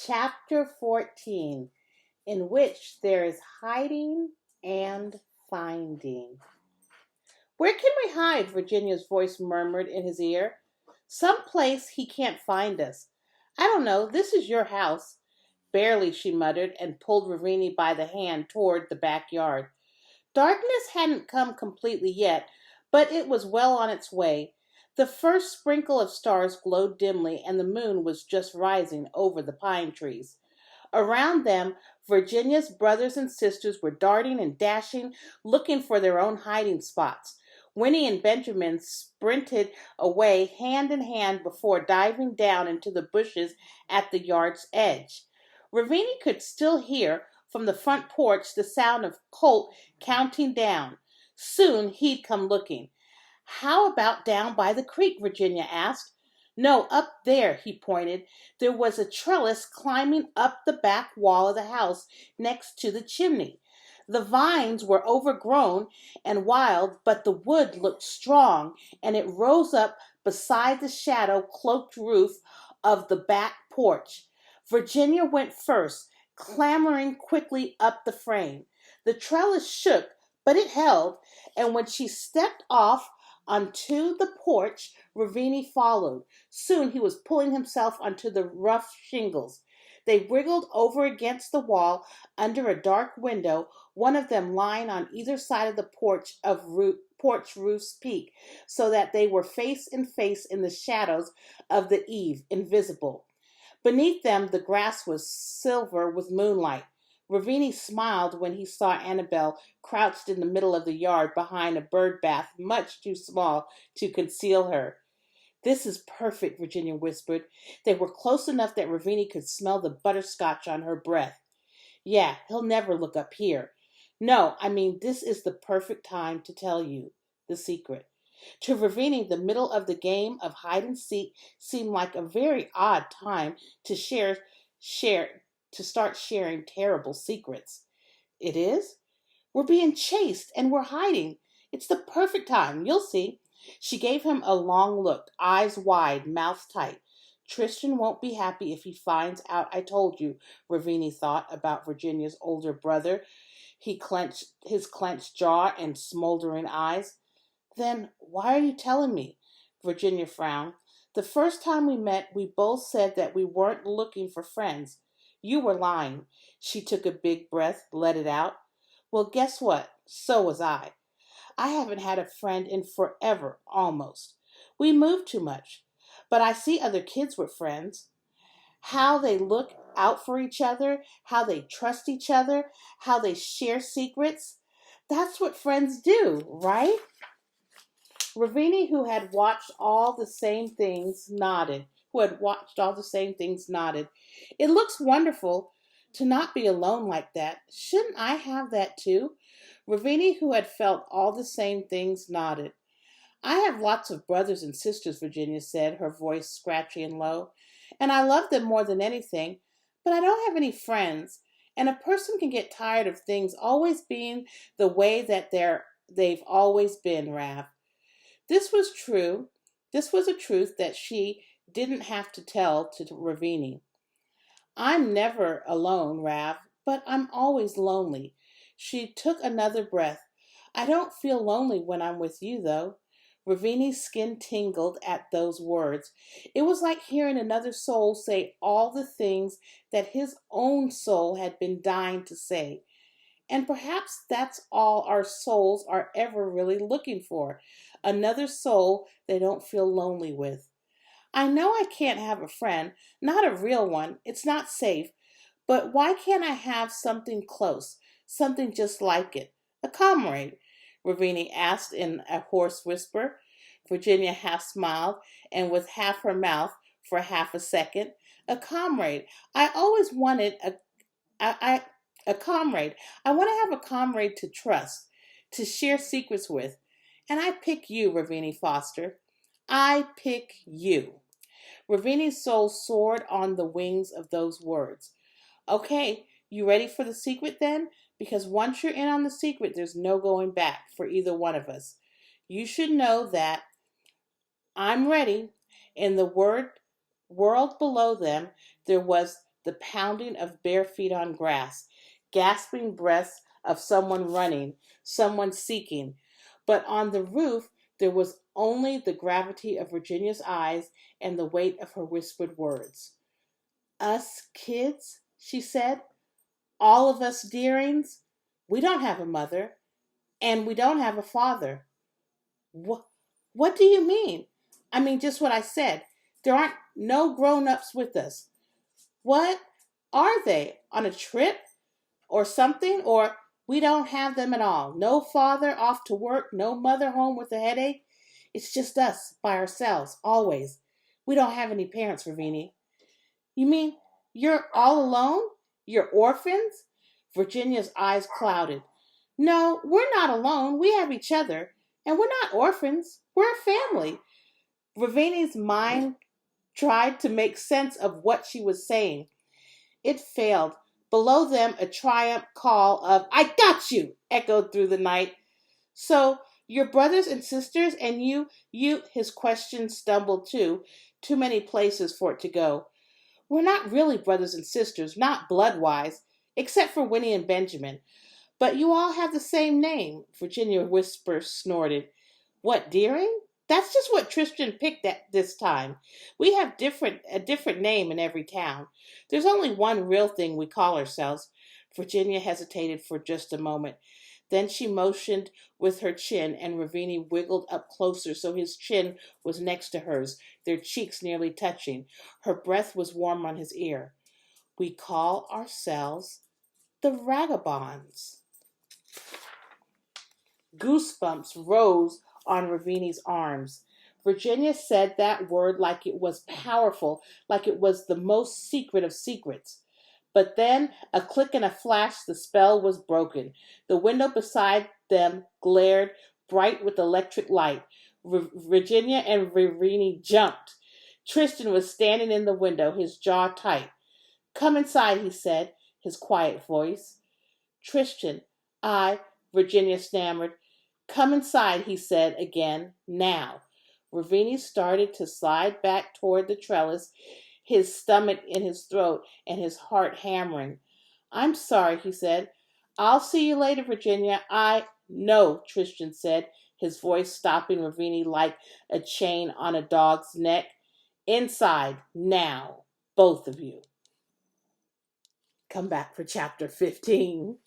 Chapter 14, in which there is hiding and finding. Where can we hide? Virginia's voice murmured in his ear. Some place he can't find us. I don't know. This is your house. Barely, she muttered, and pulled Ravini by the hand toward the backyard. Darkness hadn't come completely yet, but it was well on its way. The first sprinkle of stars glowed dimly, and the moon was just rising over the pine trees. Around them, Virginia's brothers and sisters were darting and dashing, looking for their own hiding spots. Winnie and Benjamin sprinted away hand in hand before diving down into the bushes at the yard's edge. Ravini could still hear from the front porch the sound of Colt counting down. Soon he'd come looking. How about down by the creek? Virginia asked. No, up there, he pointed. There was a trellis climbing up the back wall of the house next to the chimney. The vines were overgrown and wild, but the wood looked strong, and it rose up beside the shadow-cloaked roof of the back porch. Virginia went first, clambering quickly up the frame. The trellis shook, but it held, and when she stepped off onto the porch, Ravini followed. Soon he was pulling himself onto the rough shingles. They wriggled over against the wall under a dark window, one of them lying on either side of the porch roof's peak, so that they were face and face in the shadows of the eave, invisible. Beneath them, the grass was silver with moonlight. Ravini smiled when he saw Annabelle crouched in the middle of the yard behind a bird bath much too small to conceal her. This is perfect, Virginia whispered. They were close enough that Ravini could smell the butterscotch on her breath. Yeah, he'll never look up here. No, I mean, this is the perfect time to tell you the secret. To Ravini, the middle of the game of hide and seek seemed like a very odd time to start sharing terrible secrets. It is? We're being chased and we're hiding. It's the perfect time. You'll see. She gave him a long look, eyes wide, mouth tight. Tristan won't be happy if he finds out I told you, Ravini thought about Virginia's older brother. He clenched his clenched jaw and smoldering eyes. Then why are you telling me? Virginia frowned. The first time we met, we both said that we weren't looking for friends. You were lying. She took a big breath, let it out. Well, guess what? So was I. I haven't had a friend in forever, almost. We moved too much. But I see other kids with friends. How they look out for each other, how they trust each other, how they share secrets. That's what friends do, right? Ravini, who had watched all the same things, nodded. It looks wonderful to not be alone like that. Shouldn't I have that too? Ravini, who had felt all the same things, nodded. I have lots of brothers and sisters, Virginia said, her voice scratchy and low, and I love them more than anything, but I don't have any friends, and a person can get tired of things always being the way that they've always been, Rav. This was true. This was a truth that she didn't have to tell to Ravini. I'm never alone, Rav, but I'm always lonely. She took another breath. I don't feel lonely when I'm with you, though. Ravini's skin tingled at those words. It was like hearing another soul say all the things that his own soul had been dying to say. And perhaps that's all our souls are ever really looking for. Another soul they don't feel lonely with. I know I can't have a friend, not a real one. It's not safe. But why can't I have something close, something just like it? A comrade, Ravini asked in a hoarse whisper. Virginia half smiled and with half her mouth for half a second. A comrade. I always wanted a comrade. I want to have a comrade to trust, to share secrets with. And I pick you, Ravini Foster. I pick you. Ravini's soul soared on the wings of those words. Okay, you ready for the secret then? Because once you're in on the secret, there's no going back for either one of us. You should know that I'm ready. In the world below them, there was the pounding of bare feet on grass, gasping breaths of someone running, someone seeking. But on the roof, there was only the gravity of Virginia's eyes and the weight of her whispered words. Us kids, she said, all of us dearings, we don't have a mother, and we don't have a father. What do you mean? I mean, just what I said. There aren't no grown-ups with us. What are they? On a trip or something? Or we don't have them at all. No father off to work, no mother home with a headache. It's just us by ourselves, always. We don't have any parents, Ravini. You mean you're all alone? You're orphans? Virginia's eyes clouded. No, we're not alone. We have each other. And we're not orphans. We're a family. Ravini's mind tried to make sense of what she was saying. It failed. Below them, a triumph call of, I got you, echoed through the night. So, your brothers and sisters and you, his question stumbled too many places for it to go. We're not really brothers and sisters, not blood-wise, except for Winnie and Benjamin. But you all have the same name, Virginia whisper snorted. What, Deering? That's just what Tristan picked at this time. We have a different name in every town. There's only one real thing we call ourselves. Virginia hesitated for just a moment. Then she motioned with her chin, and Ravini wiggled up closer so his chin was next to hers, their cheeks nearly touching. Her breath was warm on his ear. We call ourselves the ragabonds. Goosebumps rose on Ravini's arms. Virginia said that word like it was powerful, like it was the most secret of secrets. But then, a click and a flash, the spell was broken. The window beside them glared bright with electric light. Virginia and Ravini jumped. Tristan was standing in the window, his jaw tight. Come inside, he said, his quiet voice. Tristan, Virginia stammered. Come inside, he said again, now. Ravini started to slide back toward the trellis, his stomach in his throat and his heart hammering. I'm sorry, he said. I'll see you later, Virginia. No, Tristan said, his voice stopping Ravini like a chain on a dog's neck. Inside, now, both of you. Come back for chapter 15.